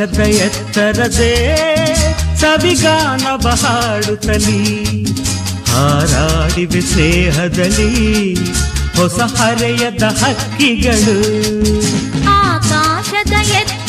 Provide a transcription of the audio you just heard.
ಆಕಾಶದ ಎತ್ತರದೇ ಸವಿಗಾನವ ಹಾಡುತ್ತಲಿ ಹಾರಾಡಿವೆ ಸ್ನೇಹದಲ್ಲಿ ಹೊಸ ಹರೆಯದ ಹಕ್ಕಿಗಳು ಆಕಾಶದ ಎತ್ತರದೇ